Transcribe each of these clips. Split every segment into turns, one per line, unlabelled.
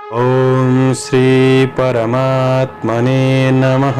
ओम श्री परमात्मने नमः।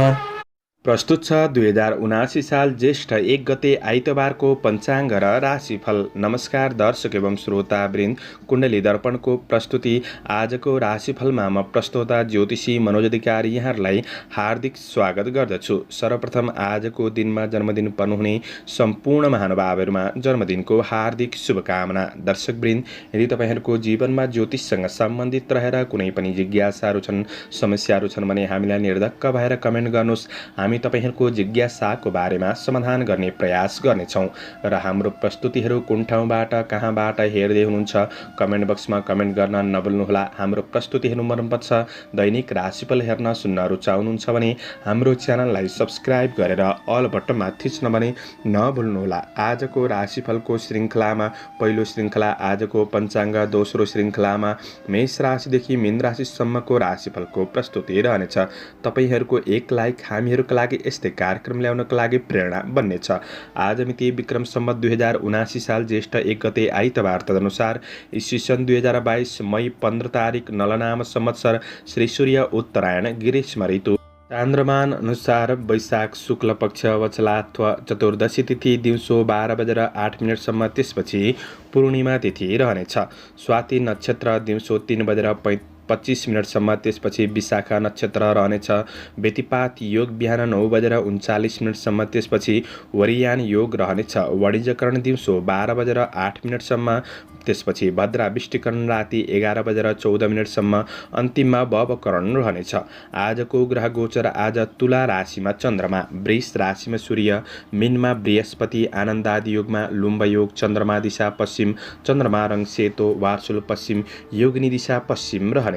प्रस्तुत छ 2079 साल ज्येष्ठ 1 गते आइतबारको पञ्चाङ्ग र राशिफल। नमस्कार दर्शक एवं श्रोतावृन्द, कुण्डली दर्पणको प्रस्तुति आजको राशिफलमा म प्रस्तोता ज्योतिषी मनोज अधिकारी यहाँहरूलाई हार्दिक स्वागत गर्दछु। सर्वप्रथम आजको दिनमा जन्मदिन पर्नुहुने सम्पूर्ण महानुभावहरूमा जन्मदिनको हार्दिक शुभकामना। दर्शकवृन्द, यदि तपाईँहरूको जीवनमा ज्योतिषसँग सम्बन्धित रहेर कुनै पनि जिज्ञासाहरू छन्, समस्याहरू छन् भने हामीलाई निर्धक्क भएर कमेन्ट गर्नुहोस्। हामी तपाईहरूको जिज्ञासाको बारेमा समाधान गर्ने प्रयास गर्नेछौँ र हाम्रो प्रस्तुतिहरू कुन ठाउँबाट कहाँबाट हेर्दै हुनुहुन्छ कमेन्ट बक्समा कमेन्ट गर्न नभुल्नुहोला। हाम्रो प्रस्तुतिहरू मनपर्छ, दैनिक राशिफल हेर्न सुन्न रुचाउनुहुन्छ भने हाम्रो च्यानललाई सब्स्क्राइब गरेर अल बटनमा थिच्न भने नभुल्नुहोला। आजको राशिफलको श्रृङ्खलामा पहिलो श्रृङ्खला आजको पञ्चाङ्ग, दोस्रो श्रृङ्खलामा मेष राशिदेखि मीन राशिसम्मको राशिफलको प्रस्तुति रहनेछ। तपाईहरूको एक लाइक हामीहरूका लागि यस्तै कार्यक्रम ल्याउनको लागि प्रेरणा बन्नेछ। आज मिति विक्रम सम्वत 2079 साल ज्येष्ठ 1 गते आइतबार, तदनुसार ईस्वी सन् 2022 मई 15 तारिक नलनाम संवत्सर श्री सूर्य उत्तरायण ग्रीष्म ऋतु, चान्द्रमान अनुसार वैशाख शुक्ल पक्ष वचलात्व चतुर्दशी तिथि दिउँसो 12:08 त्यसपछि पूर्णिमा तिथि रहनेछ। स्वाति नक्षत्र दिउँसो 3:25 त्यसपछि विशाखा नक्षत्र रहनेछ। व्यतिपात योग बिहान 9:39 त्यसपछि वरियान योग रहनेछ। वाणिज्यकरण दिउँसो 12:08 त्यसपछि भद्रा विष्टिकरण राति 11:14 अन्तिममा भवकरण रहनेछ। आजको ग्रह गोचर आज तुला राशिमा चन्द्रमा, वृष राशिमा सूर्य, मीनमा बृहस्पति, आनन्दादि योगमा लुम्ब योग, चन्द्रमा दिशा पश्चिम, चन्द्रमा रङ सेतो, वार्सुल पश्चिम, योगिनी दिशा पश्चिम रहनेछ।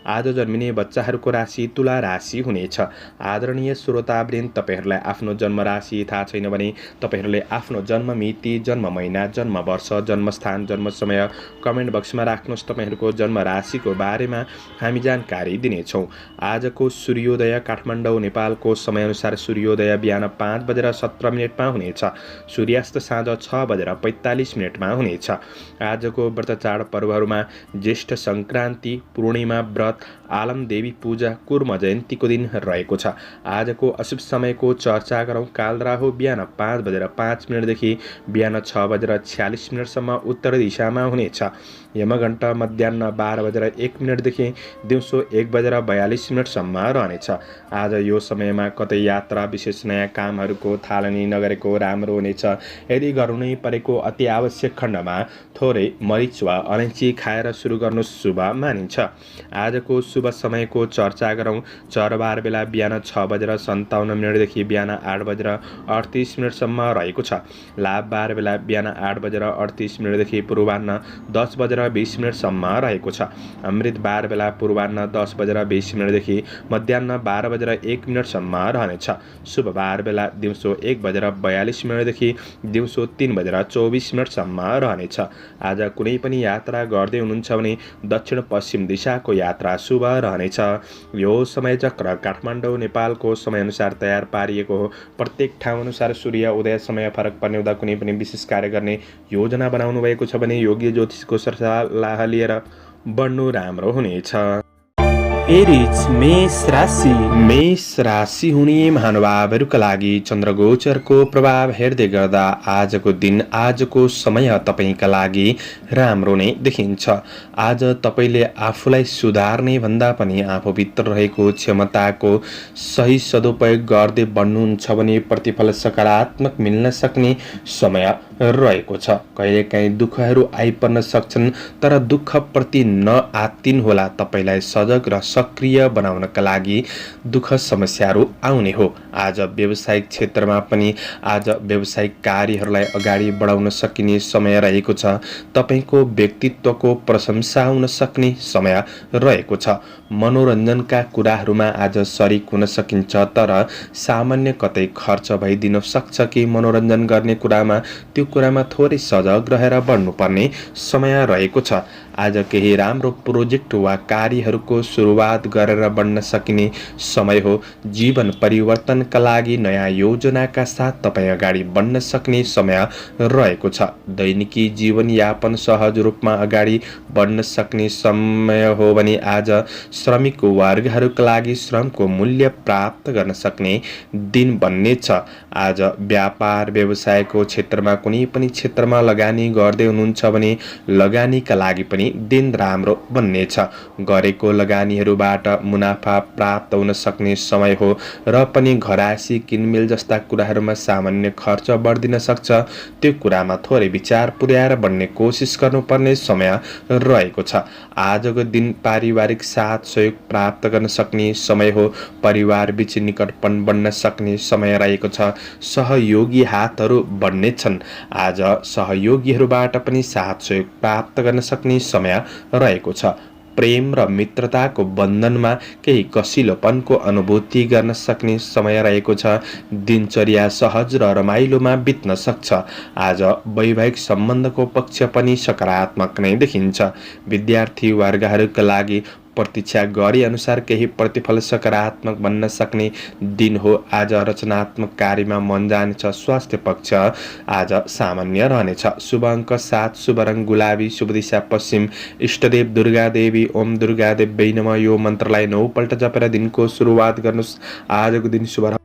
आज जन्मिने बच्चाहरूको राशि तुला राशि हुनेछ। आदरणीय श्रोतावृन्द, तपाईहरूलाई आफ्नो जन्म राशि थाहा छैन भने तपाईहरूले आफ्नो जन्म मिति, जन्म महिना, जन्म वर्ष, जन्मस्थान, जन्म समय कमेन्ट बक्समा राख्नुहोस्। तपाईहरूको जन्म राशिको बारेमा हामी जानकारी दिनेछौँ। आजको सूर्योदय काठमाडौँ नेपालको समयअनुसार सूर्योदय बिहान 5:17 हुनेछ। सूर्यास्त साँझ 6:45 हुनेछ। आजको व्रत चाड पर्वहरूमा ज्येष्ठ सङ्क्रान्ति, पूर्णिमा व्रत, आलम देवी पूजा, कुर्म जयन्तीको दिन रहेको छ। आजको अशुभ समयको चर्चा गरौँ। कालराहु बिहान 5:05 देखि बिहान 6:46 उत्तर दिशामा हुनेछ। यमघण्ट मध्याह्न 12:01 देखि दिउँसो 1:42 रहनेछ। आज यो समयमा कतै यात्रा, विशेष नयाँ कामहरूको थालनी नगरेको राम्रो हुनेछ। यदि गर्नै परेको अति आवश्यक खण्डमा थोरै मरिच वा अलैँची खाएर सुरु गर्नु शुभ मानिन्छ। आजको शुभ समयको चर्चा गरौँ। चरबार बेला बिहान 6:57 देखि बिहान 8:38 रहेको छ। लाभ बार बेला बिहान 8:38 देखि पूर्वाह्न 10:20 रहेको छ। अमृत बार बेला पूर्वाह्न 10:20 देखि मध्याह्न 12:01 रहनेछ। शुभ बार बेला दिउँसो 1:42 देखि दिउँसो 3:24 रहनेछ। आज कुनै पनि यात्रा गर्दै हुनुहुन्छ भने दक्षिण पश्चिम दिशाको यात्रा शुभ रहनेछ। यो समय चक्र काठमाडौँ नेपालको समयअनुसार तयार पारिएको हो। प्रत्येक ठाउँ अनुसार सूर्य उदय समय फरक पर्ने हुँदा कुनै पनि विशेष कार्य गर्ने योजना बनाउनु भएको छ भने योग्य ज्योतिषको सल्लाह लिएर बढ्नु राम्रो हुनेछ।
एरिज मेष राशि।
मेष राशि हुने महानुभावहरूका लागि चन्द्रगोचरको प्रभाव हेर्दै गर्दा आजको दिन, आजको समय तपाईँका लागि राम्रो नै देखिन्छ। आज तपाईँले आफूलाई सुधार्ने भन्दा पनि आफूभित्र रहेको क्षमताको सही सदुपयोग गर्दै बढ्नुहुन्छ भने प्रतिफल सकारात्मक मिल्न सक्ने समय रहेको छ। कहिलेकाहीँ दुःखहरू आइपर्न सक्छन्, तर दुःखप्रति नआत्तिनुहोला। तपाईँलाई सजग र सक्रिय बनाउनका लागि दुःख समस्याहरू आउने हो। आज व्यावसायिक क्षेत्रमा पनि आज व्यावसायिक कार्यहरूलाई अगाडि बढाउन सकिने समय रहेको छ। तपाईँको व्यक्तित्वको प्रशंसा हुन सक्ने समय रहेको छ। मनोरञ्जनका कुराहरूमा आज सरिक हुन सकिन्छ, तर सामान्य कतै खर्च भइदिन सक्छ कि मनोरञ्जन गर्ने कुरामा त्यो कुरामा थोरै सजग रहेर बढ्नुपर्ने समय रहेको छ। आज केही राम्रो प्रोजेक्ट वा कार्यहरूको सुरुवात गरेर बढ्न सकिने समय हो। जीवन परिवर्तनका लागि नयाँ योजनाका साथ तपाईँ अगाडि बढ्न सक्ने समय रहेको छ। दैनिकी जीवनयापन सहज रूपमा अगाडि बढ्न सक्ने समय हो भने आज श्रमिक वर्गहरूका लागि श्रमको मूल्य प्राप्त गर्न सक्ने दिन बन्नेछ। आज व्यापार व्यवसायको क्षेत्रमा कुनै पनि क्षेत्रमा लगानी गर्दै हुनुहुन्छ भने लगानीका लागि पनि दिन राम्रो बन्नेछ। गरेको लगानीहरूबाट मुनाफा प्राप्त हुन सक्ने समय हो र पनि घरायसी किनमेल जस्ता कुराहरूमा सामान्य खर्च बढ्दिन सक्छ। त्यो कुरामा थोरै विचार पुर्याएर बढ्ने कोसिस गर्नुपर्ने समय रहेको छ। आजको दिन पारिवारिक साथ सहयोग प्राप्त गर्न सक्ने समय हो। परिवार बीच निकटपन बढ्न सक्ने समय रहेको छ। सहयोगी हातहरू बढ्नेछन्। आज सहयोगीहरूबाट पनि साथ सहयोग प्राप्त गर्न सक्ने समय रहेको छ। प्रेम र मित्रताको बन्धनमा केही कसिलोपनको अनुभूति गर्न सक्ने समय रहेको छ। दिनचर्या सहज र रमाइलोमा बित्न सक्छ। आज वैवाहिक सम्बन्धको पक्ष पनि सकारात्मक नै देखिन्छ। विद्यार्थी वर्गहरूका लागि प्रतीक्षा गरे अनुसार केही प्रतिफल सकारात्मक बन्न सक्ने दिन हो। आज रचनात्मक कार्यमा मन जानेछ। स्वास्थ्य पक्ष आज सामान्य रहनेछ। शुभ अङ्क 7, शुभ रङ गुलाबी, शुभ दिशा पश्चिम, इष्टदेव दुर्गा देवी। ओम दुर्गा देवी नमः यो मन्त्रलाई 9 पल्ट जपेर दिनको सुरुवात गर्नुहोस्। आजको दिन शुभ।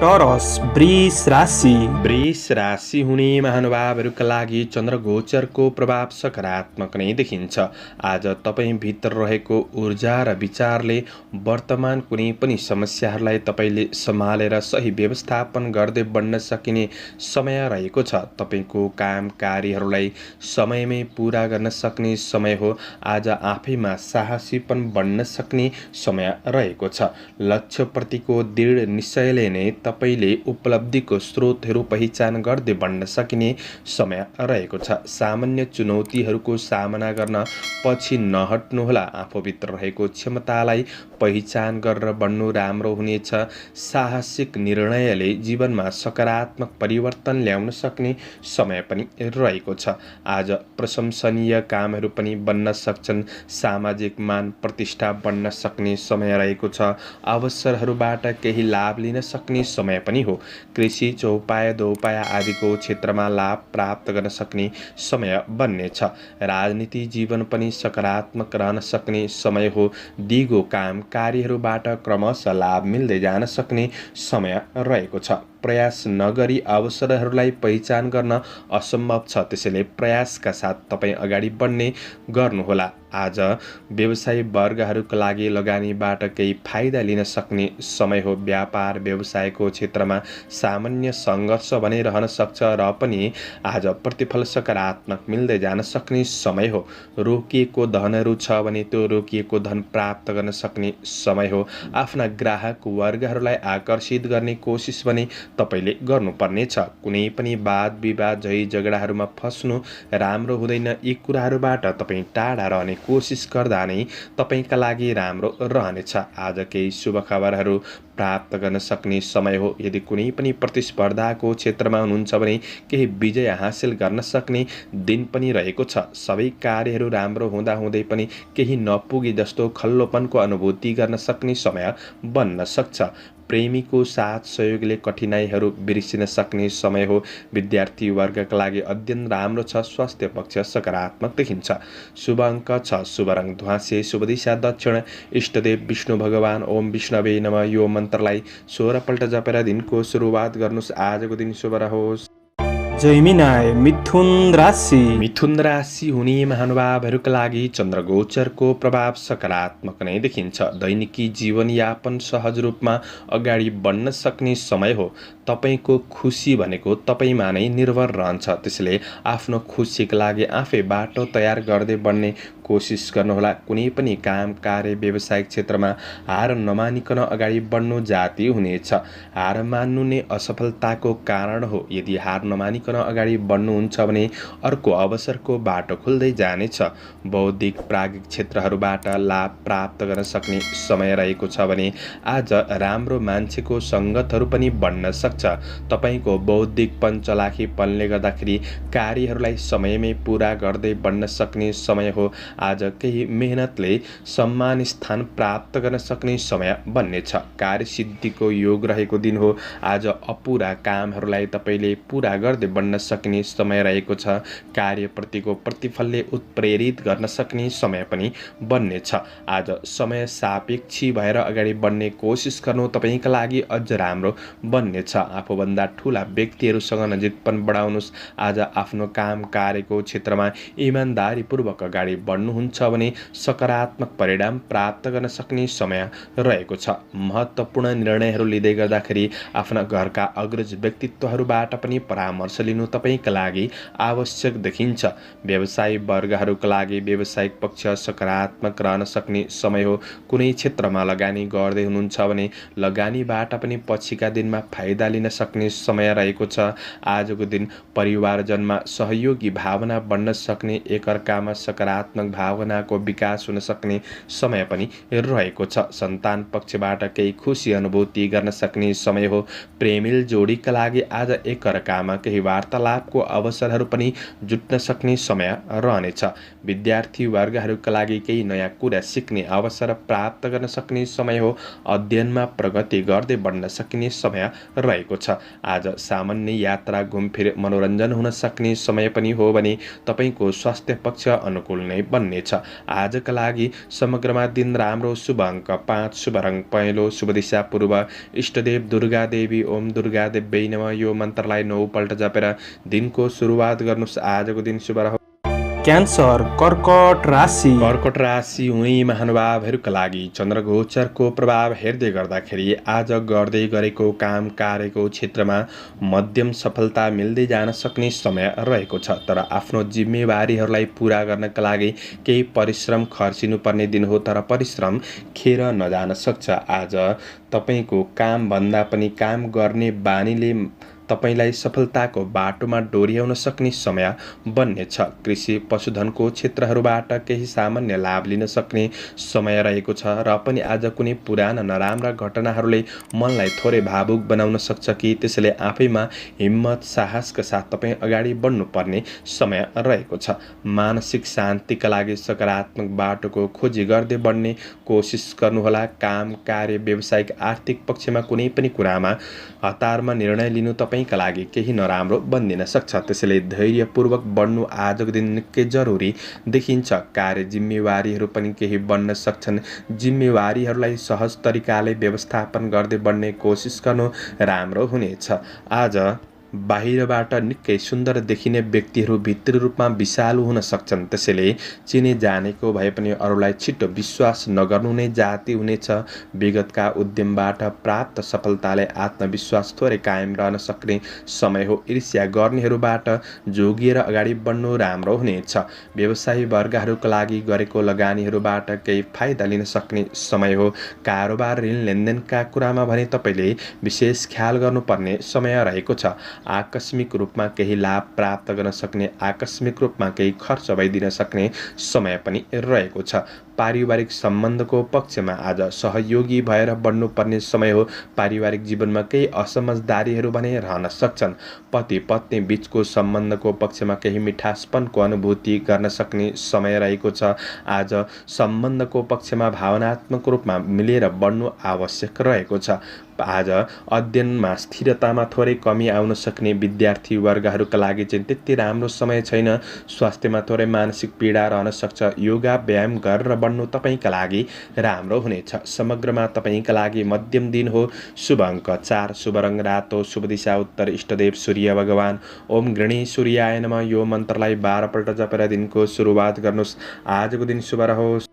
टरस वृष राशि।
वृष राशि हुने महानुभावहरूका लागि चन्द्रगोचरको प्रभाव सकारात्मक नै देखिन्छ। आज तपाईँ भित्र रहेको ऊर्जा र विचारले वर्तमान कुनै पनि समस्याहरूलाई तपाईँले सम्हालेर सही व्यवस्थापन गर्दै बढ्न सकिने समय रहेको छ। तपाईँको काम कार्यहरूलाई समयमै पुरा गर्न सक्ने समय हो। आज आफैमा साहसीपन बढ्न सक्ने समय रहेको छ। लक्ष्यप्रतिको दृढ निश्चयले नै तपाईँले उपलब्धिको स्रोतहरू पहिचान गर्दै बढ्न सकिने समय रहेको छ। सामान्य चुनौतीहरूको सामना गर्न पछि नहट्नुहोला। आफूभित्र रहेको क्षमतालाई पहिचान गरेर बढ्नु राम्रो हुनेछ। साहसिक निर्णयले जीवनमा सकारात्मक परिवर्तन ल्याउन सक्ने समय पनि रहेको छ। आज प्रशंसनीय कामहरू पनि बन्न सक्छन्। सामाजिक मान प्रतिष्ठा बढ्न सक्ने समय रहेको छ। अवसरहरूबाट केही लाभ लिन सक्ने समय पनि हो। कृषि, चौपाया, दोपाया आदिको क्षेत्रमा लाभ प्राप्त गर्न सक्ने समय बन्नेछ। राजनीति जीवन पनि सकारात्मक रहन सक्ने समय हो। दिगो काम कार्यहरूबाट क्रमशः लाभ मिल्दै जान सक्ने समय रहेको छ। प्रयास नगरी अवसरहरूलाई पहिचान गर्न असम्भव छ। त्यसैले प्रयासका साथ तपाईँ अगाडि बढ्ने गर्नुहोला। आज व्यवसायी वर्गहरूका लागि लगानीबाट केही फाइदा लिन सक्ने समय हो। व्यापार व्यवसायको क्षेत्रमा सामान्य सङ्घर्ष भने रहन सक्छ र पनि आज प्रतिफल सकारात्मक मिल्दै जान सक्ने समय हो। रोकिएको धनहरू छ भने त्यो रोकिएको धन प्राप्त गर्न सक्ने समय हो। आफ्ना ग्राहक वर्गहरूलाई आकर्षित गर्ने कोसिस भने तपाईँले गर्नुपर्नेछ। कुनै पनि वाद विवाद झै झगडाहरूमा फस्नु राम्रो हुँदैन। यी कुराहरूबाट तपाईँ टाढा रहने कोसिस गर्दा नै तपाईँका लागि राम्रो रहनेछ। आज केही शुभ खबरहरू प्राप्त गर्न सक्ने समय हो। यदि कुनै पनि प्रतिस्पर्धाको क्षेत्रमा हुनुहुन्छ भने केही विजय हासिल गर्न सक्ने दिन पनि रहेको छ। सबै कार्यहरू राम्रो हुँदाहुँदै पनि केही नपुगे जस्तो खल्लोपनको अनुभूति गर्न सक्ने समय बन्न सक्छ। प्रेमीको साथ सहयोगले कठिनाइहरू बिर्सिन सक्ने समय हो। विद्यार्थी वर्गका लागि अध्ययन राम्रो छ। स्वास्थ्य पक्ष सकारात्मक देखिन्छ। शुभ अङ्क 6, शुभ रङ ध्वाँसे, शुभ दिशा दक्षिण, इष्टदेव विष्णु भगवान। ओम विष्णवे नमः यो मन्त्रलाई 16 पल्ट जपेर दिनको सुरुवात गर्नुहोस्। आजको दिन शुभ रहोस्।
जैमिनाय मिथुन राशि।
मिथुन राशि हुने महानुभावहरूका लागि चन्द्रगोचरको प्रभाव सकारात्मक नै देखिन्छ। दैनिकी जीवनयापन सहज रूपमा अगाडि बढ्न सक्ने समय हो। तपाईँको खुसी भनेको तपाईँमा नै निर्भर रहन्छ। त्यसैले आफ्नो खुसीका लागि आफै बाटो तयार गर्दै बढ्ने कोसिस गर्नुहोला। कुनै पनि काम कार्य व्यावसायिक क्षेत्रमा हार नमानिकन अगाडि बढ्नु जाति हुनेछ। हार मान्नु नै असफलताको कारण हो। यदि हार नमानिकन अगाडि बढ्नुहुन्छ भने अर्को अवसरको बाटो खुल्दै जानेछ। बौद्धिक प्राज्ञिक क्षेत्रहरूबाट लाभ प्राप्त गर्न सक्ने समय रहेको छ भने आज राम्रो मान्छेको सङ्गतहरू पनि बढ्न सक्छ। सक्छ। तपाईको बौद्धिकपन चलाखीपनले गर्दाखेरि कार्यहरूलाई समयमै पूरा गर्दै बढ्न सक्ने समय हो। आज केही मेहनतले सम्मान स्थान प्राप्त गर्न सक्ने समय बन्नेछ। कार्यसिद्धिको योग रहेको दिन हो। आज अपुरा कामहरूलाई तपाईँले पूरा गर्दै बढ्न सक्ने समय रहेको छ। कार्यप्रतिको प्रतिफलले उत्प्रेरित गर्न सक्ने समय पनि बन्नेछ। आज समय सापेक्षी भएर अगाडि बढ्ने कोसिस गर्नु तपाईँका लागि अझ राम्रो बन्नेछ। आफूभन्दा ठुला व्यक्तिहरूसँग नजिकपन बढाउनुहोस्। आज आफ्नो काम कार्यको क्षेत्रमा इमान्दारीपूर्वक अगाडि बढ्नुहुन्छ भने सकारात्मक परिणाम प्राप्त गर्न सक्ने समय रहेको छ। महत्त्वपूर्ण निर्णयहरू लिँदै गर्दाखेरि आफ्ना घरका अग्रज व्यक्तित्वहरूबाट पनि परामर्श लिनु तपाईँका लागि आवश्यक देखिन्छ। व्यवसायी वर्गहरूका लागि व्यावसायिक पक्ष सकारात्मक रहन सक्ने समय हो। कुनै क्षेत्रमा लगानी गर्दै हुनुहुन्छ भने लगानीबाट पनि पछिका दिनमा फाइदा लिन सक्ने समय रहेको छ। आजको दिन परिवारजनमा सहयोगी भावना बढ्न सक्ने, एकअर्कामा सकारात्मक भावनाको विकास हुन सक्ने समय पनि रहेको छ। सन्तान पक्षबाट केही खुसी अनुभूति गर्न सक्ने समय हो। प्रेमिल जोडीका लागि आज एकअर्कामा केही वार्तालापको अवसरहरू पनि जुट्न सक्ने समय रहनेछ। विद्यार्थी वर्गहरूका लागि केही नयाँ कुरा सिक्ने अवसर प्राप्त गर्न सक्ने समय हो। अध्ययनमा प्रगति गर्दै बढ्न सकिने समय रहेको छ। आज सामान्य यात्रा, घुमफिर, मनोरञ्जन हुन सक्ने समय पनि हो भने तपाईँको स्वास्थ्य पक्ष अनुकूल नै बन्नेछ। आजका लागि समग्रमा दिन राम्रो। शुभ अङ्क 5, शुभ रङ पहेँलो, शुभ दिशा पूर्व, इष्टदेव दुर्गा देवी। ओम दुर्गा देव्यै नमः यो मन्त्रलाई 9 पल्ट जपेर दिनको सुरुवात गर्नुहोस्। आजको दिन शुभ रहोस्।
क्यान्सर कर्कट राशि।
कर्कट राशि हुने महानुभावहरूका लागि चन्द्रगोचरको प्रभाव हेर्दै गर्दाखेरि आज गर्दै गरेको काम कार्यको क्षेत्रमा मध्यम सफलता मिल्दै जान सक्ने समय रहेको छ। तर आफ्नो जिम्मेवारीहरूलाई पूरा गर्नका लागि केही परिश्रम खर्चिनुपर्ने दिन हो। तर परिश्रम खेर नजान सक्छ। आज तपाईँको कामभन्दा पनि काम गर्ने बानीले तपाईँलाई सफलताको बाटोमा डोर्याउन सक्ने समय बन्नेछ। कृषि पशुधनको क्षेत्रहरूबाट केही सामान्य लाभ लिन सक्ने समय रहेको छ। र पनि आज कुनै पुराना नराम्रा घटनाहरूले मनलाई थोरै भावुक बनाउन सक्छ कि त्यसैले आफैमा हिम्मत साहसका साथ तपाईँ अगाडि बढ्नुपर्ने समय रहेको छ। मानसिक शान्तिका लागि सकारात्मक बाटोको खोजी गर्दै बढ्ने कोसिस गर्नुहोला। काम कार्य व्यावसायिक आर्थिक पक्षमा कुनै पनि कुरामा हतारमा निर्णय लिनु तपाईँका लागि केही नराम्रो बन्दिन सक्छ। त्यसैले धैर्यपूर्वक बढ्नु आजको दिन निकै जरुरी देखिन्छ। कार्य जिम्मेवारीहरू पनि केही बन्न सक्छन्। जिम्मेवारीहरूलाई सहज तरिकाले व्यवस्थापन गर्दै बढ्ने कोसिस गर्नु राम्रो हुनेछ। आज बाहिरबाट निकै सुन्दर देखिने व्यक्तिहरू भित्री रूपमा विषालु हुन सक्छन्। त्यसैले चिने जानेको भए पनि अरूलाई छिटो विश्वास नगर्नु नै जाति हुनेछ। विगतका उद्यमबाट प्राप्त सफलताले आत्मविश्वास थोरै कायम रहन सक्ने समय हो। ईर्ष्या गर्नेहरूबाट जोगिएर अगाडि बढ्नु राम्रो हुनेछ। व्यवसायी वर्गहरूका लागि गरेको लगानीहरूबाट केही फाइदा लिन सक्ने समय हो। कारोबार ऋण लेनदेनका कुरामा भने तपाईँले विशेष ख्याल गर्नुपर्ने समय रहेको छ। आकस्मिक रूपमा केही लाभ प्राप्त गर्न सक्ने, आकस्मिक रूपमा केही खर्च भइदिन सक्ने समय पनि रहेको छ। पारिवारिक सम्बन्धको पक्षमा आज सहयोगी भएर बढ्नुपर्ने समय हो। पारिवारिक जीवनमा केही असमझदारीहरू भने रहन सक्छन्। पति पत्नी बीचको सम्बन्धको पक्षमा केही मिठासपनको अनुभूति गर्न सक्ने समय रहेको छ। आज सम्बन्धको पक्षमा भावनात्मक रूपमा मिलेर बढ्नु आवश्यक रहेको छ। आज अध्ययनमा स्थिरतामा थोरै कमी आउन सक्ने विद्यार्थी वर्गहरूका लागि चाहिँ त्यति राम्रो समय छैन। स्वास्थ्यमा थोरै मानसिक पीडा रहन सक्छ। योगा व्यायाम गरेर बढ्नु तपाईँका लागि राम्रो हुनेछ। समग्रमा तपाईँका लागि मध्यम दिन हो। शुभ अङ्क 4, शुभ रङ रातो, शुभ दिशा उत्तर, इष्टदेव सूर्य भगवान। ओम गृणी सूर्याय नमः यो मन्त्रलाई 12 पल्ट जपेर दिनको सुरुवात गर्नुहोस्। आजको दिन शुभ रहोस्।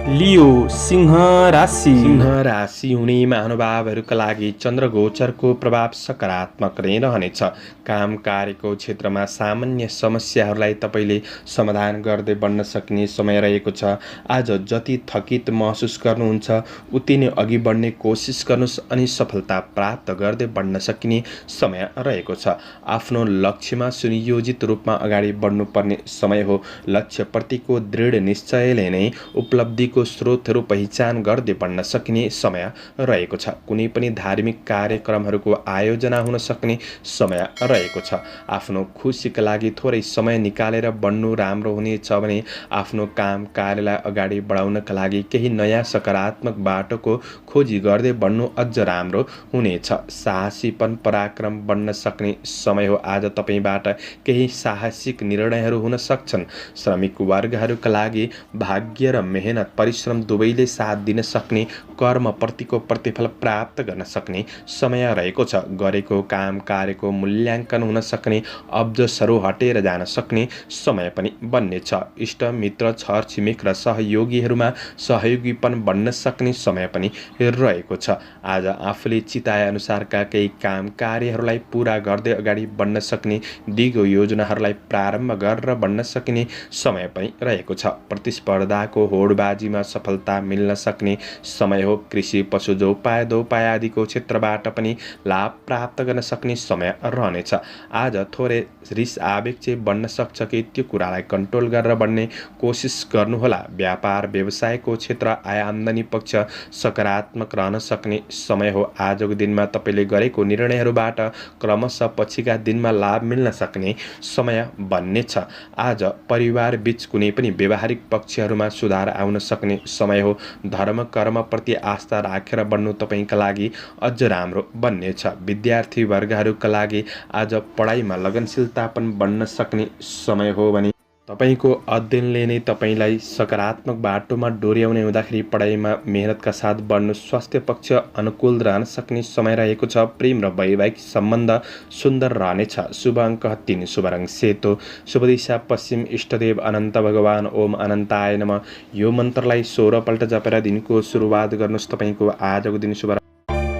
लियो सिंह राशि।
सिंह राशि हुने महानुभावहरूका लागि चन्द्रगोचरको प्रभाव सकारात्मक नै रहनेछ। काम कार्यको क्षेत्रमा सामान्य समस्याहरूलाई तपाईँले समाधान गर्दै बढ्न सक्ने समय रहेको छ। आज जति थकित महसुस गर्नुहुन्छ उति नै अघि बढ्ने कोसिस गर्नुहोस् अनि सफलता प्राप्त गर्दै बढ्न सकिने समय रहेको छ। आफ्नो लक्ष्यमा सुनियोजित रूपमा अगाडि बढ्नुपर्ने समय हो। लक्ष्यप्रतिको दृढ निश्चयले नै उपलब्धिको शक्तिको स्रोतहरू पहिचान गर्दै बढ्न सक्ने समय रहेको छ। कुनै पनि धार्मिक कार्यक्रमहरूको आयोजना हुन सक्ने समय रहेको छ। आफ्नो खुसीका लागि थोरै समय निकालेर बढ्नु राम्रो हुनेछ भने आफ्नो काम कार्यलाई अगाडि बढाउनका लागि केही नयाँ सकारात्मक बाटोको खोजी गर्दै बढ्नु अझ राम्रो हुनेछ। साहसीपन पराक्रम बढ्न सक्ने समय हो। आज तपाईबाट केही साहसिक निर्णयहरू हुन सक्छन्। श्रमिक वर्गहरूका लागि भाग्य र मेहनत परिश्रम दुवैले साथ दिन सक्ने कर्मप्रतिको प्रतिफल प्राप्त गर्न सक्ने समय रहेको छ। गरेको काम कार्यको मूल्याङ्कन हुन सक्ने अब्जसहरू हटेर जान सक्ने समय पनि बन्नेछ। इष्ट मित्र छर छिमेक र सहयोगीहरूमा सहयोगीपन बन्न सक्ने समय पनि रहेको छ। आज आफूले चिताए अनुसारका केही काम कार्यहरूलाई पूरा गर्दै अगाडि बढ्न सक्ने दिगो योजनाहरूलाई प्रारम्भ गरेर बढ्न सक्ने समय पनि रहेको छ। प्रतिस्पर्धाको होडबाजीमा सफलता मिल्न सक्ने समय हो। कृषि पशु जोपाय आदिको क्षेत्रबाट पनि लाभ प्राप्त गर्न सक्ने समय रहनेछ। आज थोरै रिस आवेग चाहिँ बढ्न सक्छ कि त्यो कुरालाई कन्ट्रोल गरेर बढ्ने कोसिस गर्नुहोला। व्यापार व्यवसायको क्षेत्र आय आम्दानी पक्ष सकारात्मक रहन सक्ने समय हो। आजको दिनमा तपाईँले गरेको निर्णयहरूबाट क्रमशः पछिका दिनमा लाभ मिल्न सक्ने समय बन्नेछ। आज परिवार बीच कुनै पनि व्यवहारिक पक्षहरूमा सुधार आउन सक्ने समय हो। धर्म कर्मप्रति आस्था राखेर बढ्नु तपाईँका लागि अझ राम्रो बन्नेछ। विद्यार्थी वर्गहरूका लागि आज पढाइमा लगनशीलता पनि बढ्न सक्ने समय हो भने तपाईको अध्ययनले नै तपाईलाई सकारात्मक बाटोमा डोर्याउने हुँदाखेरि पढाइमा मेहनतका साथ बढ्नु। स्वास्थ्य पक्ष अनुकूल रहन सक्ने समय रहेको छ। प्रेम र वैवाहिक सम्बन्ध सुन्दर रहनेछ। शुभ अङ्क 3, शुभ रङ सेतो, शुभ दिशा पश्चिम, इष्टदेव अनन्त भगवान ओम अनन्ताय नमः। यो मन्त्रलाई 16 पल्ट जपेर दिनको सुरुवात गर्नुहोस्। तपाईको आजको दिन शुभ।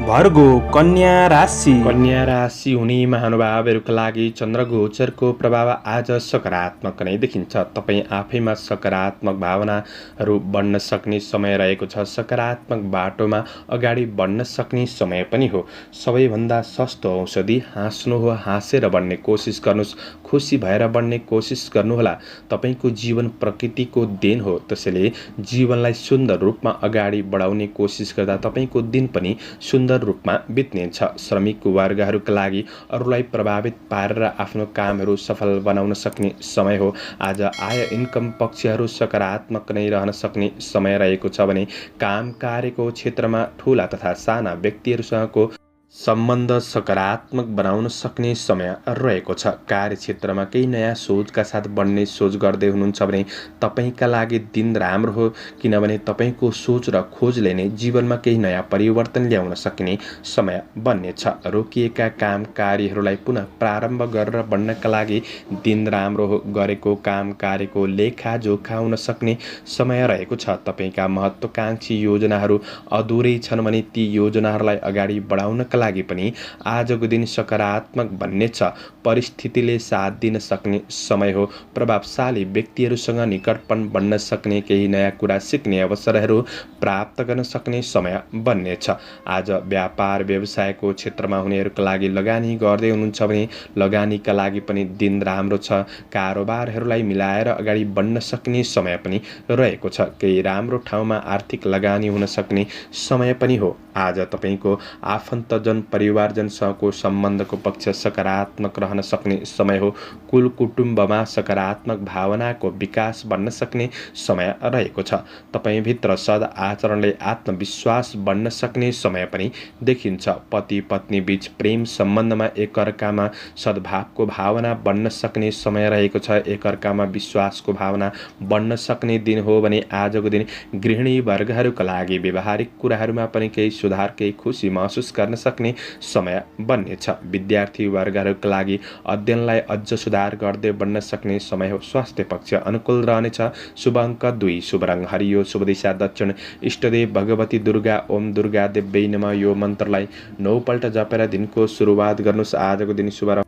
भर्गो कन्या राशि।
कन्या राशि हुने महानुभावहरूका लागि चन्द्रगोचरको प्रभाव आज सकारात्मक नै देखिन्छ। तपाईँ आफैमा सकारात्मक भावनाहरू बढ्न सक्ने समय रहेको छ। सकारात्मक बाटोमा अगाडि बढ्न सक्ने समय पनि हो। सबैभन्दा सस्तो औषधि हाँस्नु हो। हाँसेर बढ्ने कोसिस गर्नुहोस्। खुसी भएर बढ्ने कोसिस गर्नुहोला। तपाईँको जीवन प्रकृतिको देन हो। त्यसैले जीवनलाई सुन्दर रूपमा अगाडि बढाउने कोसिस गर्दा तपाईँको दिन पनि सुन्दर रूपमा बित्नेछ। श्रमिक वर्गहरूका लागि अरूलाई प्रभावित पारेर आफ्नो कामहरू सफल बनाउन सक्ने समय हो। आज आय इन्कम पक्षहरू सकारात्मक नै रहन सक्ने समय रहेको छ भने काम कार्यको क्षेत्रमा ठूला तथा साना व्यक्तिहरूसँगको सम्बन्ध सकारात्मक बनाउन सक्ने समय रहेको छ। कार्यक्षेत्रमा केही नयाँ सोचका साथ बढ्ने सोच गर्दै हुनुहुन्छ भने तपाईँका लागि दिन राम्रो हो। किनभने तपाईँको सोच र खोजले नै जीवनमा केही नयाँ परिवर्तन ल्याउन सक्ने समय बन्नेछ। रोकिएका काम कार्यहरूलाई पुनः प्रारम्भ गरेर बढ्नका लागि दिन राम्रो हो। गरेको काम कार्यको लेखाजोखा हुन सक्ने समय रहेको छ। तपाईँका महत्त्वाकांक्षी योजनाहरू अधुरै छन् भने ती योजनाहरूलाई अगाडि बढाउनका लागि पनि आजको दिन सकारात्मक बन्नेछ। परिस्थितिले साथ दिन सक्ने समय हो। प्रभावशाली व्यक्तिहरूसँग निकटपन बन्न सक्ने, केही नयाँ कुरा सिक्ने अवसरहरू प्राप्त गर्न सक्ने समय बन्नेछ। आज व्यापार व्यवसायको क्षेत्रमा हुनेहरूका लागि लगानी गर्दै हुनुहुन्छ भने लगानीका लागि पनि दिन राम्रो छ। कारोबारहरूलाई मिलाएर अगाडि बढ्न सक्ने समय पनि रहेको छ। केही राम्रो ठाउँमा आर्थिक लगानी हुन सक्ने समय पनि हो। आज तपाईँको आफन्तजन परिवारजनसँगको सम्बन्धको पक्ष सकारात्मक रहन सक्ने समय हो। कुल कुटुम्बमा सकारात्मक भावनाको विकास बन्न सक्ने समय रहेको छ। तपाईँभित्र सद आचरणले आत्मविश्वास बढ्न सक्ने समय पनि देखिन्छ। पति पत्नी बीच प्रेम सम्बन्धमा एकअर्कामा सद्भावको भावना बढ्न सक्ने समय रहेको छ। एकअर्कामा विश्वासको भावना बढ्न सक्ने दिन हो भने आजको दिन गृहिणी वर्गहरूका लागि व्यवहारिक कुराहरूमा पनि केही सुधार, केही खुसी महसुस गर्न सक्ने समय बन्नेछ। विद्यार्थी वर्गहरूका लागि अध्ययनलाई अझ सुधार गर्दै बढ्न सक्ने समय हो। स्वास्थ्य पक्ष अनुकूल रहनेछ। शुभ अङ्क 2, शुभ रङ हरियो, शुभ दिशा दक्षिण, इष्टदेव भगवती दुर्गा ओम दुर्गा देव्यै नमः। यो मन्त्रलाई 9 पल्ट जपेर दिनको सुरुवात गर्नुहोस्। आजको दिन शुभ रङ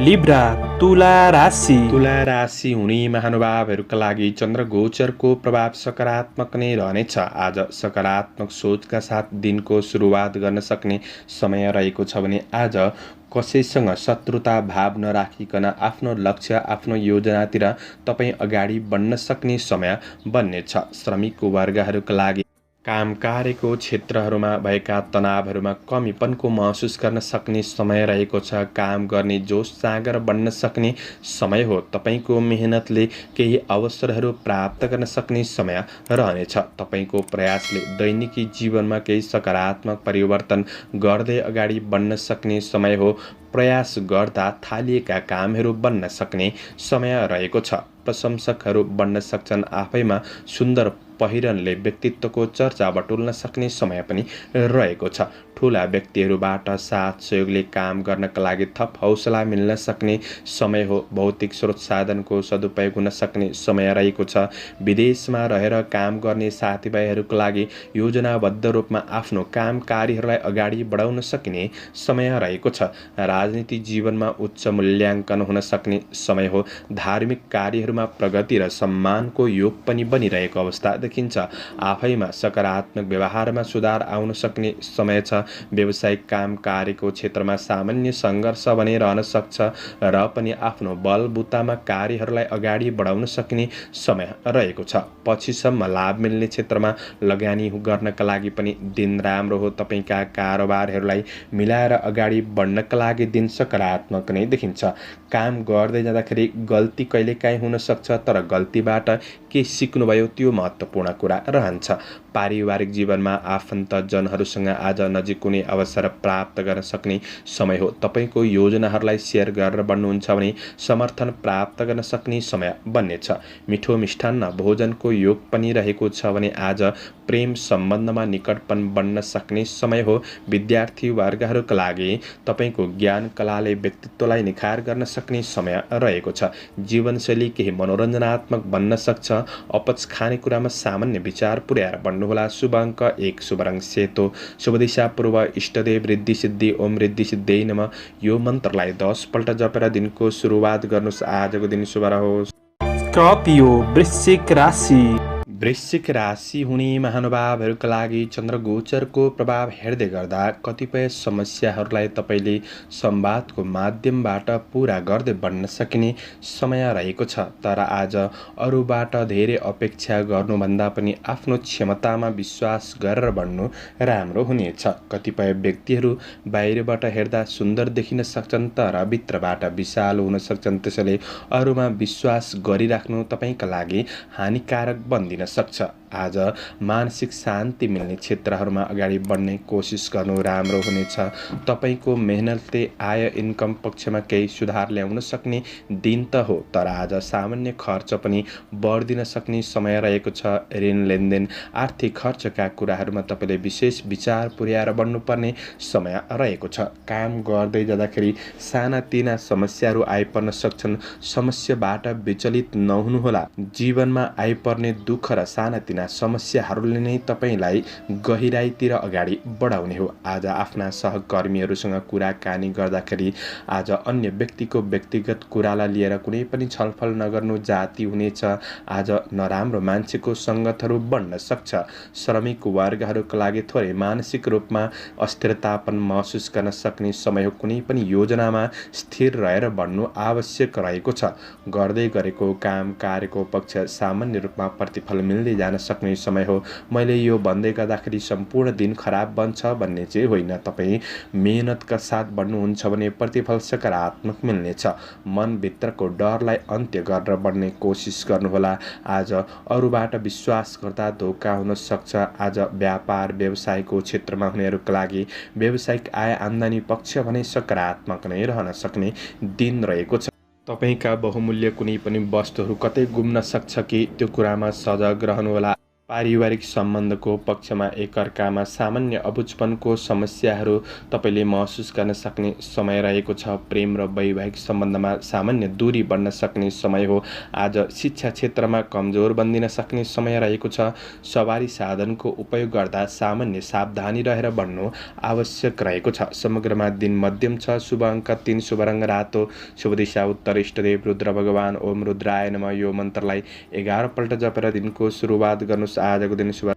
लिब्रा तुला राशि।
तुला राशि हुने महानुभावहरूका लागि चन्द्र गोचरको प्रभाव सकारात्मक नै रहनेछ। आज सकारात्मक सोचका साथ दिनको सुरुवात गर्न सक्ने समय रहेको छ भने आज कसैसँग शत्रुता भाव नराखिकन आफ्नो लक्ष्य आफ्नो योजनातिर तपाईँ अगाडि बढ्न सक्ने समय बन्नेछ। श्रमिक वर्गहरूका लागि काम कार्यको क्षेत्रहरूमा भएका तनावहरूमा कमीपनको महसुस गर्न सक्ने समय रहेको छ। काम गर्ने जोस जाँगर बन्न सक्ने समय हो। तपाईँको मेहनतले केही अवसरहरू प्राप्त गर्न सक्ने समय रहनेछ। तपाईँको प्रयासले दैनिकी जीवनमा केही सकारात्मक परिवर्तन गर्दै अगाडि बढ्न सक्ने समय हो। प्रयास गर्दा थालिएका कामहरू बन्न सक्ने समय रहेको छ। प्रशंसकहरू बन्न सक्छन्। आफैमा सुन्दर पहिरनले व्यक्तित्वको चर्चा बटुल्न सक्ने समय पनि रहेको छ। ठुला व्यक्तिहरूबाट साथ सहयोगले काम गर्नका लागि थप हौसला मिल्न सक्ने समय हो। भौतिक स्रोत साधनको सदुपयोग हुन सक्ने समय रहेको छ। विदेशमा रहेर काम गर्ने साथीभाइहरूका लागि योजनाबद्ध रूपमा आफ्नो काम कार्यहरूलाई अगाडि बढाउन सकिने समय रहेको छ। राजनीति जीवनमा उच्च मूल्याङ्कन हुन सक्ने समय हो। धार्मिक कार्यहरूमा प्रगति र सम्मानको योग पनि बनिरहेको अवस्था देखिन्छ। आफैमा सकारात्मक व्यवहारमा सुधार आउन सक्ने समय छ। व्यावसायिक काम कार्यको क्षेत्रमा सामान्य सङ्घर्ष भने रहन सक्छ र पनि आफ्नो बलबुतामा कार्यहरूलाई अगाडि बढाउन सक्ने समय रहेको छ। पछिसम्म लाभ मिल्ने क्षेत्रमा लगानी गर्नका लागि पनि दिन राम्रो हो। तपाईँका कारोबारहरूलाई मिलाएर अगाडि बढ्नका लागि दिन सकारात्मक नै देखिन्छ। काम गर्दै जाँदाखेरि गल्ती कहिलेकाहीँ हुन सक्छ, तर गल्तीबाट के सिक्नुभयो त्यो महत्त्वपूर्ण कुरा रहन्छ। पारिवारिक जीवनमा आफन्तजनहरूसँग आज नजिक हुने अवसर प्राप्त गर्न सक्ने समय हो। तपाईँको योजनाहरूलाई सेयर गरेर बढ्नुहुन्छ भने समर्थन प्राप्त गर्न सक्ने समय बन्नेछ। मिठो मिष्टान्न भोजनको योग पनि रहेको छ भने आज प्रेम सम्बन्धमा निकटपन बन्न सक्ने समय हो। विद्यार्थी वर्गहरूका लागि तपाईँको ज्ञान कलाले व्यक्तित्वलाई निखार गर्न सक्ने समय रहेको छ। जीवनशैली केही मनोरञ्जनात्मक बन्न सक्छ। अपच खानेकुरामा सामान्य विचार पुर्याएर बढ्नुहोला। शुभ अङ्क 1, शुभ रङ सेतो, शुभ दिशा पूर्व, इष्टदेव रिद्धि सिद्धि, ओम रिद्धि सिद्धियै नमः। यो मन्त्रलाई 10 पल्ट जपेर दिनको सुरुवात गर्नुहोस्। आजको दिन शुभ रहोस्।
स्कर्पियो वृश्चिक राशि।
वृश्चिक राशि हुने महानुभावहरूका लागि चन्द्र गोचरको प्रभाव हेर्दै गर्दा कतिपय समस्याहरूलाई तपाईँले संवादको माध्यमबाट पुरा गर्दै बढ्न सकिने समय रहेको छ। तर आज अरूबाट धेरै अपेक्षा गर्नुभन्दा पनि आफ्नो क्षमतामा विश्वास गरेर बढ्नु राम्रो हुनेछ। कतिपय व्यक्तिहरू बाहिरबाट हेर्दा सुन्दर देखिन सक्छन्, तर भित्रबाट विषालु हुन सक्छन्। त्यसैले अरूमा विश्वास गरिराख्नु तपाईँका लागि हानिकारक बन्दिन सक्छ। आज मानसिक शान्ति मिल्ने क्षेत्रहरूमा अगाडि बढ्ने कोसिस गर्नु राम्रो हुनेछ। तपाईँको मेहनतले आय इन्कम पक्षमा केही सुधार ल्याउन सक्ने दिन त हो, तर आज सामान्य खर्च पनि बढ्दिन सक्ने समय रहेको छ। ऋण लेनदेन आर्थिक खर्चका कुराहरूमा तपाईँले विशेष विचार पुर्याएर बढ्नुपर्ने समय रहेको छ। काम गर्दै जाँदाखेरि सानातिना समस्याहरू आइपर्न सक्छन्। समस्याबाट विचलित नहुनुहोला। जीवनमा आइपर्ने दुःख र सानातिना समस्याहरूले नै तपाईँलाई गहिराइतिर अगाडि बढाउने हो। आज आफ्ना सहकर्मीहरूसँग कुराकानी गर्दाखेरि आज अन्य व्यक्तिको व्यक्तिगत कुरालाई लिएर कुनै पनि छलफल नगर्नु जाति हुनेछ। आज नराम्रो मान्छेको सङ्गतहरू बढ्न सक्छ। श्रमिक वर्गहरूका लागि थोरै मानसिक रूपमा अस्थिरतापन महसुस गर्न सक्ने समय हो। कुनै पनि योजनामा स्थिर रहेर बढ्नु आवश्यक रहेको छ। गर्दै गरेको काम कार्यको पक्ष सामान्य रूपमा प्रतिफल मिल्दै जान सक्ने समय हो। मैले यो भन्दै गर्दाखेरि सम्पूर्ण दिन खराब बन्छ भन्ने चाहिँ होइन। तपाईँ मेहनतका साथ बढ्नुहुन्छ भने प्रतिफल सकारात्मक मिल्नेछ। मनभित्रको डरलाई अन्त्य गरेर बढ्ने कोसिस गर्नुहोला। आज अरूबाट विश्वास गर्दा धोका हुन सक्छ। आज व्यापार व्यवसायको क्षेत्रमा हुनेहरूका लागि व्यावसायिक आय आम्दानी पक्ष भने सकारात्मक नै रहन सक्ने दिन रहेको छ। तपाईँका बहुमूल्य कुनै पनि वस्तुहरू कतै गुम्न सक्छ कि त्यो कुरामा सजग रहनुहोला। पारिवारिक सम्बन्धको पक्षमा एकअर्कामा सामान्य अबुझपनको समस्याहरू तपाईँले महसुस गर्न सक्ने समय रहेको छ। प्रेम र वैवाहिक सम्बन्धमा सामान्य दूरी बढ्न सक्ने समय हो। आज शिक्षा क्षेत्रमा कमजोर बन्दिन सक्ने समय रहेको छ। सवारी साधनको उपयोग गर्दा सामान्य सावधानी रहेर बढ्नु आवश्यक रहेको छ। समग्रमा दिन मध्यम छ। शुभ अङ्क 3, शुभ रङ रातो, शुभ दिशा उत्तर, इष्टदेव रुद्र भगवान। ओम रुद्राय नमः। यो मन्त्रलाई 11 पल्ट जपेर दिनको सुरुवात गर्नुहोस्। आजको दिन शुभ।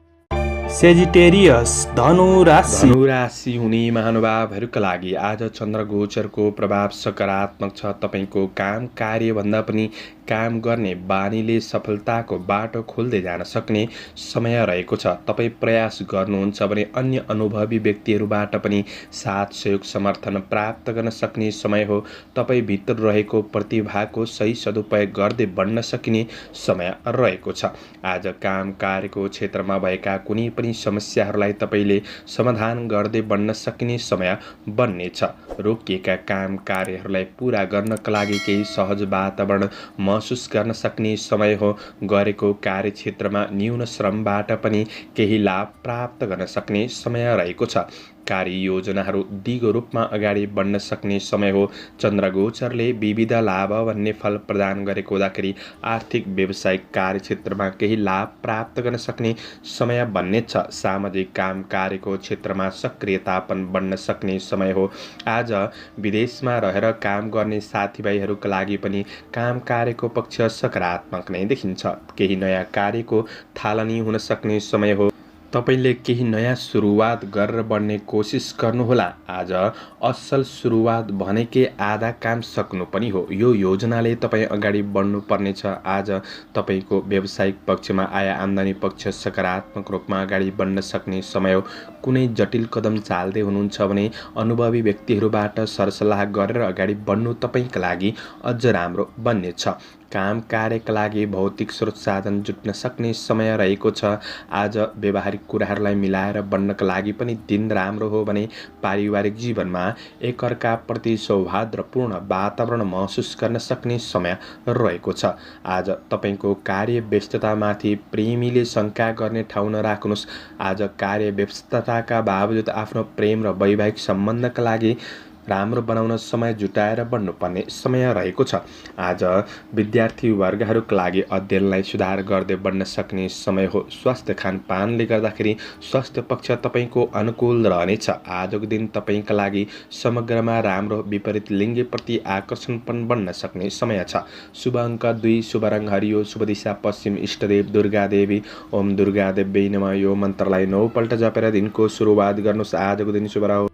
सेजिटेरियस धनु राशि।
धनु राशि हुने महानुभावहरूका लागि आज चन्द्र गोचरको प्रभाव सकारात्मक छ। तपाईँको काम कार्यभन्दा पनि काम गर्ने बानीले सफलताको बाटो खोल्दै जान सक्ने समय रहेको छ। तपाईँ प्रयास गर्नुहुन्छ भने अन्य अनुभवी व्यक्तिहरूबाट पनि साथ सहयोग समर्थन प्राप्त गर्न सक्ने समय हो। तपाईँभित्र रहेको प्रतिभाको सही सदुपयोग गर्दै बढ्न सकिने समय रहेको छ। आज काम कार्यको क्षेत्रमा भएका कुनै पनि समस्याहरूलाई तपाईँले समाधान गर्दै बढ्न सकिने समय बन्नेछ। रोकिएका काम कार्यहरूलाई पुरा गर्नका लागि केही सहज वातावरण महसुस गर्न सक्ने समय हो। गरेको कार्यक्षेत्रमा न्यून श्रमबाट पनि केही लाभ प्राप्त गर्न सक्ने समय रहेको छ। कार्ययोजनाहरू दिगो रूपमा अगाडि बढ्न सक्ने समय हो। चन्द्र गोचरले विविध लाभ भन्ने फल प्रदान गरेको हुँदाखेरि आर्थिक व्यावसायिक कार्यक्षेत्रमा केही लाभ प्राप्त गर्न सक्ने समय बन्नेछ। सामाजिक काम कार्यको क्षेत्रमा सक्रियतापन बढ्न सक्ने समय हो। आज विदेशमा रहेर काम गर्ने साथीभाइहरूका लागि पनि काम कार्यको पक्ष सकारात्मक नै देखिन्छ। केही नयाँ कार्यको थालनी हुन सक्ने समय हो। तपाईँले केही नयाँ सुरुवात गरेर बढ्ने कोसिस गर्नुहोला। आज असल सुरुवात भनेकै आधा काम सक्नु पनि हो। यो योजनाले तपाईँ अगाडि बढ्नुपर्नेछ। आज तपाईँको व्यावसायिक पक्षमा आय आम्दानी पक्ष सकारात्मक रूपमा अगाडि बढ्न सक्ने समय हो। कुनै जटिल कदम चाल्दै हुनुहुन्छ भने अनुभवी व्यक्तिहरूबाट सरसल्लाह गरेर अगाडि बढ्नु तपाईँका लागि अझ राम्रो बन्नेछ। काम कार्यका लागि भौतिक स्रोत साधन जुट्न सक्ने समय रहेको छ। आज व्यवहारिक कुराहरूलाई मिलाएर बढ्नका लागि पनि दिन राम्रो हो भने पारिवारिक जीवनमा एकअर्काप्रति सौहार्दपूर्ण वातावरण महसुस गर्न सक्ने समय रहेको छ। आज तपाईँको कार्य व्यस्ततामाथि प्रेमीले शङ्का गर्ने ठाउँ नराख्नुहोस्। आज कार्य व्यस्तताका बावजुद आफ्नो प्रेम र वैवाहिक सम्बन्धका लागि राम्रो बनाउन समय जुटाएर बढ्नुपर्ने समय रहेको छ। आज विद्यार्थी वर्गहरूका लागि अध्ययनलाई सुधार गर्दै बढ्न सक्ने समय हो। स्वास्थ्य खानपानले गर्दाखेरि स्वास्थ्य पक्ष तपाईँको अनुकूल रहनेछ। आजको दिन तपाईँका लागि समग्रमा राम्रो, विपरीत लिङ्गप्रति आकर्षण पनि बढ्न सक्ने समय छ। शुभ अङ्क 2, शुभ रङ हरियो, शुभ दिशा पश्चिम, इष्टदेव दुर्गा देवी। ओम दुर्गा देवी नमः। यो मन्त्रलाई 9 पल्ट जपेर दिनको सुरुवात गर्नुहोस्। आजको दिन शुभ रहोस्।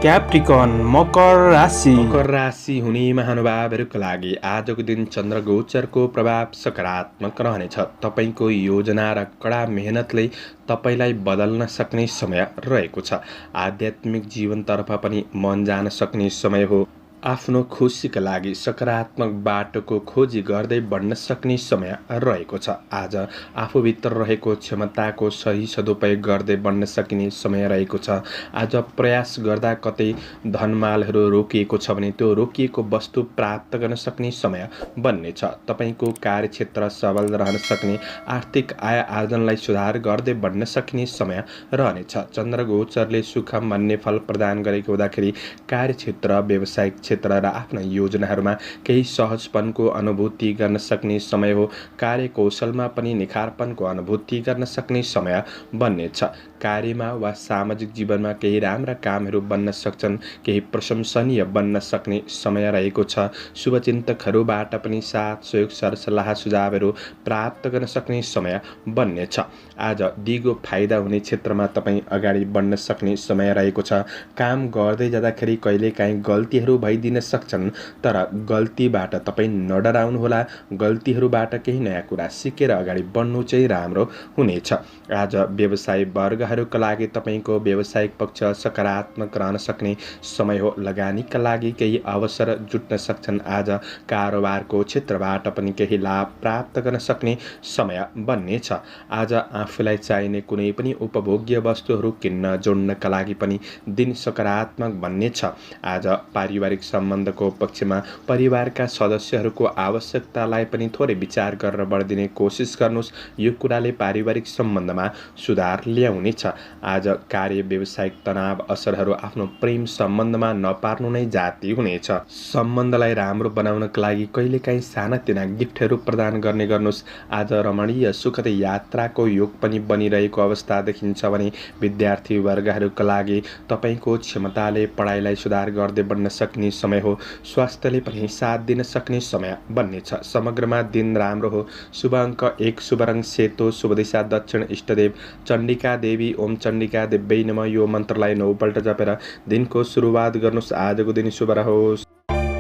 क्याप्रिकन मकर राशि।
मकर राशि हुने महानुभावहरूका लागि आजको दिन चन्द्र गोचरको प्रभाव सकारात्मक रहनेछ। तपाईँको योजना र कडा मेहनतले तपाईँलाई बदल्न सक्ने समय रहेको छ। आध्यात्मिक जीवनतर्फ पनि मन जान सक्ने समय हो। आफ्नो खुसीका लागि सकारात्मक बाटोको खोजी गर्दै बढ्न सक्ने समय रहेको छ। आज आफूभित्र रहेको क्षमताको सही सदुपयोग गर्दै बढ्न सकिने समय रहेको छ। आज प्रयास गर्दा कतै धनमालहरू रोकिएको छ भने त्यो रोकिएको वस्तु प्राप्त गर्न सक्ने समय बन्नेछ। तपाईँको कार्यक्षेत्र सबल रहन सक्ने, आर्थिक आय आर्जनलाई सुधार गर्दै बढ्न सक्ने समय रहनेछ। चन्द्र गोचरले सुखम भन्ने फल प्रदान गरेको हुँदाखेरि कार्यक्षेत्र, व्यावसायिक क्षेत्र र आफ्ना योजनाहरूमा केही सहजपनको अनुभूति गर्न सक्ने समय हो। कार्यकौशलमा पनि निखारपनको अनुभूति गर्न सक्ने समय बन्नेछ। कार्यमा वा सामाजिक जीवनमा केही राम्रा कामहरू बन्न सक्छन्, केही प्रशंसनीय बन्न सक्ने समय रहेको छ। शुभचिन्तकहरूबाट पनि साथ सहयोग सरसल्लाह सुझावहरू प्राप्त गर्न सक्ने समय बन्नेछ। आज दिगो फाइदा हुने क्षेत्रमा तपाईँ अगाडि बढ्न सक्ने समय रहेको छ। काम गर्दै जाँदाखेरि कहिलेकाहीँ गल्तीहरू भइदिन सक्छन्, तर गल्तीबाट तपाईँ नडराउनुहोला। गल्तीहरूबाट केही नयाँ कुरा सिकेर अगाडि बढ्नु चाहिँ राम्रो हुनेछ। आज व्यवसाय वर्ग वर्गहरूका लागि तपाईँको व्यावसायिक पक्ष सकारात्मक रहन सक्ने समय हो। लगानीका लागि केही अवसर जुट्न सक्छन्। आज कारोबारको क्षेत्रबाट पनि केही लाभ प्राप्त गर्न सक्ने समय बन्नेछ। आज आफूलाई चाहिने कुनै पनि उपभोग्य वस्तुहरू किन्न जोड्नका लागि पनि दिन सकारात्मक बन्नेछ। आज पारिवारिक सम्बन्धको पक्षमा परिवारका सदस्यहरूको आवश्यकतालाई पनि थोरै विचार गरेर बढिदिने कोसिस गर्नुहोस्। यो कुराले पारिवारिक सम्बन्धमा सुधार ल्याउनेछ। आज कार्य व्यावसायिक तनाव असरहरू आफ्नो प्रेम सम्बन्धमा नपार्नु नै जाति हुनेछ। सम्बन्धलाई राम्रो बनाउनका लागि कहिलेकाहीँ सानातिना गिफ्टहरू प्रदान गर्ने गर्नुहोस्। आज रमणीय सुखद यात्राको योग पनि बनिरहेको अवस्था देखिन्छ भने विद्यार्थी वर्गहरूका लागि तपाईँको क्षमताले पढाइलाई सुधार गर्दै बढ्न सक्ने समय हो। स्वास्थ्यले पनि साथ दिन सक्ने समय बन्नेछ। समग्रमा दिन राम्रो हो। शुभ अङ्क 1, शुभ रङ सेतो, शुभ दिशा दक्षिण, इष्टदेव चण्डिका देवी। ओम चण्डिका देव्यै नमः यो मन्त्रलाई 9 पल्ट जपेर दिनको सुरुवात गर्नुहोस्। आजको दिन शुभ रहोस्।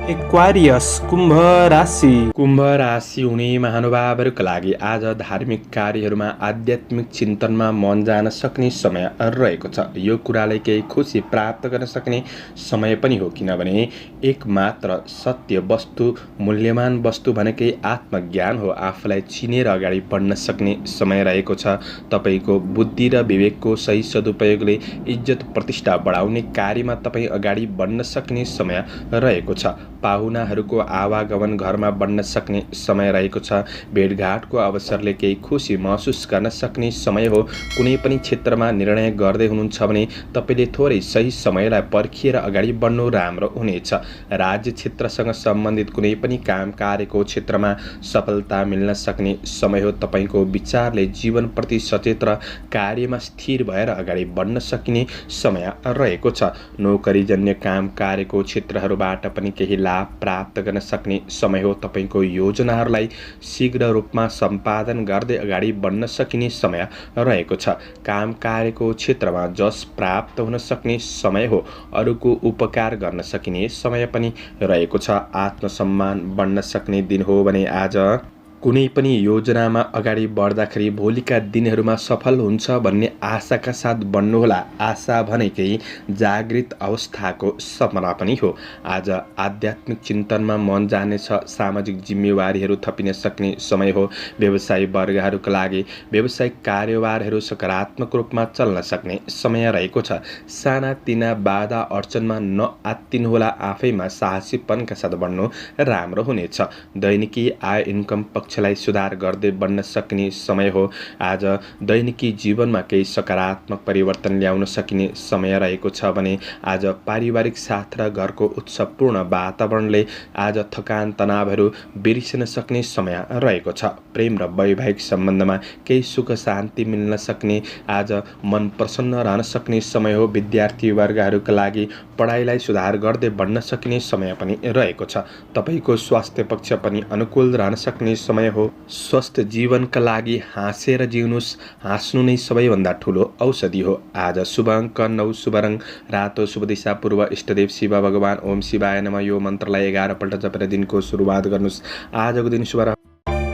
एक्वारियस कुम्भ राशि।
कुम्भ राशि हुने महानुभावहरूका लागि आज धार्मिक कार्यहरूमा आध्यात्मिक चिन्तनमा मन जान सक्ने समय रहेको छ। यो कुराले केही खुसी प्राप्त गर्न सक्ने समय पनि हो, किनभने एकमात्र सत्य वस्तु मूल्यमान वस्तु भनेकै आत्मज्ञान हो। आफूलाई चिनेर अगाडि बढ्न सक्ने समय रहेको छ। तपाईँको बुद्धि र विवेकको सही सदुपयोगले इज्जत प्रतिष्ठा बढाउने कार्यमा तपाईँ अगाडि बढ्न सक्ने समय रहेको छ। पाहुनाहरूको आवागमन घरमा बढ्न सक्ने समय रहेको छ। भेटघाटको अवसरले केही खुसी महसुस गर्न सक्ने समय हो। कुनै पनि क्षेत्रमा निर्णय गर्दै हुनुहुन्छ भने तपाईँले थोरै सही समयलाई पर्खिएर अगाडि बढ्नु राम्रो हुनेछ। राज्य क्षेत्रसँग सम्बन्धित कुनै पनि काम कार्यको क्षेत्रमा सफलता मिल्न सक्ने समय हो। तपाईँको विचारले जीवनप्रति सचेत र कार्यमा स्थिर भएर अगाडि बढ्न सकिने समय रहेको छ। नोकरीजन्य काम कार्यको क्षेत्रहरूबाट पनि केही लाभ प्राप्त गर्न सक्ने समय हो। तपाईँको योजनाहरूलाई शीघ्र रूपमा सम्पादन गर्दै अगाडि बढ्न सकिने समय रहेको छ। काम कार्यको क्षेत्रमा जस प्राप्त हुन सक्ने समय हो। अरूको उपकार गर्न सकिने समय पनि रहेको छ। आत्मसम्मान बढ्न सक्ने दिन हो भने आज कुनै पनि योजनामा अगाडि बढ्दाखेरि भोलिका दिनहरूमा सफल हुन्छ भन्ने आशाका साथ बढ्नुहोला। आशा भनेकै जागृत अवस्थाको सपना पनि हो। आज आध्यात्मिक चिन्तनमा मन जानेछ। सामाजिक जिम्मेवारीहरू थपिन सक्ने समय हो। व्यवसायी वर्गहरूका लागि व्यावसायिक कारोबारहरू सकारात्मक रूपमा चल्न सक्ने समय रहेको छ। सानातिना बाधा अडचनमा नआत्तिनुहोला। आफैमा साहसीपनका साथ बढ्नु राम्रो हुनेछ। दैनिकी आय इन्कम पक्षलाई सुधार गर्दै बढ्न सक्ने समय हो। आज दैनिकी जीवनमा केही सकारात्मक परिवर्तन ल्याउन सकिने समय रहेको छ भने आज पारिवारिक साथ र घरको उत्सवपूर्ण वातावरणले आज थकान तनावहरू बिर्सिन सक्ने समय रहेको छ। प्रेम र वैवाहिक सम्बन्धमा केही सुख शान्ति मिल्न सक्ने, आज मन प्रसन्न रहन सक्ने समय हो। विद्यार्थी वर्गहरूका लागि पढाइलाई सुधार गर्दै बढ्न सकिने समय पनि रहेको छ। तपाईँको स्वास्थ्य पक्ष पनि अनुकूल रहन सक्ने समय हो। स्वस्थ जीवनका लागि हाँसेर जिउनुस्। हाँस्नु नै सबैभन्दा ठुलो औषधि हो। आज शुभ अङ्क 9, शुभ रङ रातो, शुभ दिशा पूर्व, इष्टदेव शिव भगवान। ओम शिवाय नमः यो मन्त्रलाई 11 पल्ट जपेर दिनको सुरुवात गर्नुहोस्। आजको दिन शुभ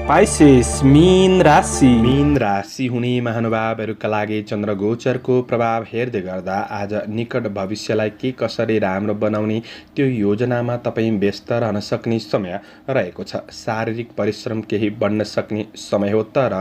पाइसेस मीन राशि।
मीन राशि हुने महानुभावहरूका लागि चन्द्रगोचरको प्रभाव हेर्दै गर्दा आज निकट भविष्यलाई के कसरी राम्रो बनाउने त्यो योजनामा तपाईँ व्यस्त रहन सक्ने समय रहेको छ। शारीरिक परिश्रम केही बढ्न सक्ने समय हो, तर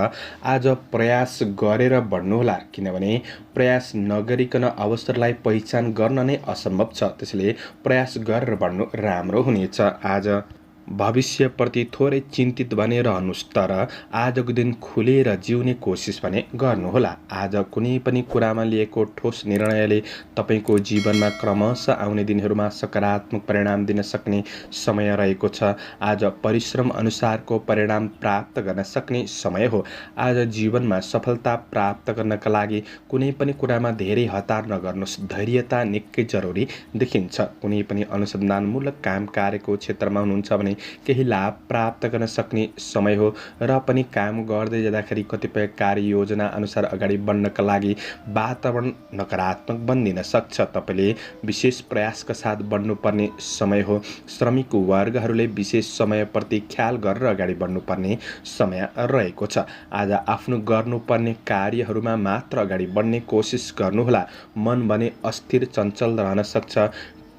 आज प्रयास गरेर बढ्नुहोला, किनभने प्रयास नगरिकन अवसरलाई पहिचान गर्न नै असम्भव छ। त्यसैले प्रयास गरेर बढ्नु राम्रो हुनेछ। आज भविष्यप्रति थोरै चिन्तित भने रहनुहोस्, तर आजको दिन खुलेर जिउने कोसिस भने गर्नुहोला। आज कुनै पनि कुरामा लिएको ठोस निर्णयले तपाईँको जीवनमा क्रमशः आउने दिनहरूमा सकारात्मक परिणाम दिन सक्ने समय रहेको छ। आज परिश्रम अनुसारको परिणाम प्राप्त गर्न सक्ने समय हो। आज जीवनमा सफलता प्राप्त गर्नका लागि कुनै पनि कुरामा धेरै हतार नगर्नुहोस्। धैर्यता निकै जरुरी देखिन्छ। कुनै पनि अनुसन्धानमूलक काम कार्यको क्षेत्रमा हुनुहुन्छ भने पनि केही लाभ प्राप्त गर्न सक्ने समय हो र पनि काम गर्दै जाँदाखेरि कतिपय कार्ययोजना अनुसार अगाडि बढ्नका लागि वातावरण नकारात्मक बनिदिन सक्छ। तपाईँले विशेष प्रयासका साथ बढ्नुपर्ने समय हो। श्रमिक वर्गहरूले विशेष समयप्रति ख्याल गरेर अगाडि बढ्नुपर्ने समय रहेको छ। आज आफ्नो गर्नुपर्ने कार्यहरूमा मात्र अगाडि बढ्ने कोसिस गर्नुहोला। मन भने अस्थिर चञ्चल रहन सक्छ।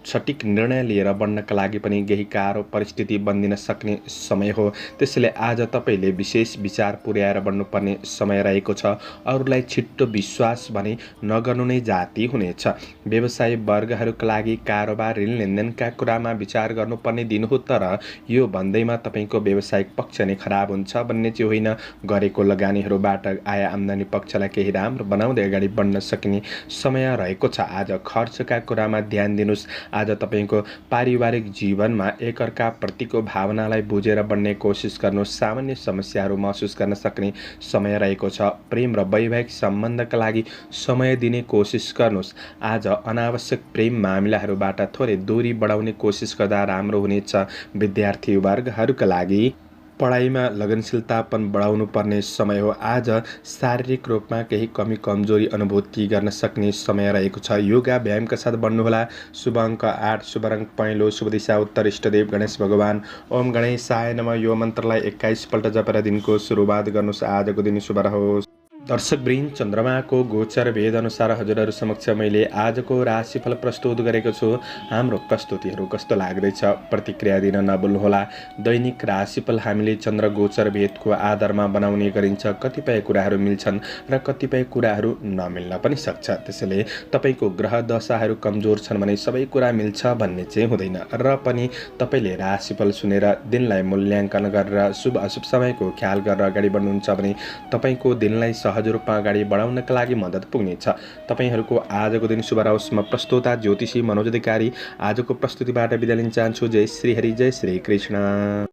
सठिक निर्णय लिएर बढ्नका लागि पनि केही गाह्रो परिस्थिति बनिदिन सक्ने समय हो। त्यसैले आज तपाईँले विशेष विचार पुर्याएर बढ्नुपर्ने समय रहेको छ। अरूलाई छिट्टो विश्वास भने नगर्नु नै जाति हुनेछ। व्यवसायी वर्गहरूका लागि कारोबार ऋण लेनदेनका कुरामा विचार गर्नुपर्ने दिन हो। तर यो भन्दैमा तपाईँको व्यावसायिक पक्ष नै खराब हुन्छ भन्ने चाहिँ होइन। गरेको लगानीहरूबाट आय आम्दानी पक्षलाई केही राम्रो बनाउँदै अगाडि बढ्न सकिने समय रहेको छ। आज खर्चका कुरामा ध्यान दिनुहोस्। आज तपाईँको पारिवारिक जीवनमा एकअर्का प्रतिको भावनालाई बुझेर बढ्ने कोसिस गर्नुहोस्। सामान्य समस्याहरू महसुस गर्न सक्ने समय रहेको छ। प्रेम र वैवाहिक सम्बन्धका लागि समय दिने कोसिस गर्नुहोस्। आज अनावश्यक प्रेम मामिलाहरूबाट थोरै दूरी बढाउने कोसिस गर्दा राम्रो हुनेछ। विद्यार्थी वर्गहरूका लागि पढाइमा लगनशीलतापन बढाउनु पर्ने समय हो। आज शारीरिक रूपमा केही कमी कमजोरी अनुभूति गर्न सक्ने समय रहेको छ। योगा व्यायामका साथ बढ्नुहोला। शुभ अङ्क 8, शुभ रङ पहेँलो, शुभ दिशा उत्तर, इष्टदेव गणेश भगवान। ओम गणेशाय नमः। यो मन्त्रलाई 21 पल्ट जपेर दिनको सुरुवात गर्नुहोस्। आजको दिन शुभ रहोस्। दर्शकवृन्द, चन्द्रमाको गोचर भेद अनुसार हजुरहरू समक्ष मैले आजको राशिफल प्रस्तुत गरेको छु। हाम्रो प्रस्तुतिहरू कस्तो लाग्दैछ प्रतिक्रिया दिन नभुल्नुहोला। दैनिक राशिफल हामीले चन्द्र गोचर भेदको आधारमा बनाउने गरिन्छ। कतिपय कुराहरू मिल्छन् र कतिपय कुराहरू नमिल्न पनि सक्छ। त्यसैले तपाईँको ग्रह दशाहरू कमजोर छन् भने सबै कुरा मिल्छ भन्ने चाहिँ हुँदैन। र पनि तपाईँले राशिफल सुनेर दिनलाई मूल्याङ्कन गरेर शुभ अशुभ समयको ख्याल गरेर अगाडि बढ्नुहुन्छ भने तपाईँको दिनलाई सहज रूपमा अगाडि बढाउनका लागि मद्दत पुग्नेछ। तपाईँहरूको आजको दिन शुभ रहोस्। म प्रस्तोता ज्योतिषी मनोज अधिकारी आजको प्रस्तुतिबाट बिदा लिन चाहन्छु। जय श्री हरि, जय श्री कृष्ण।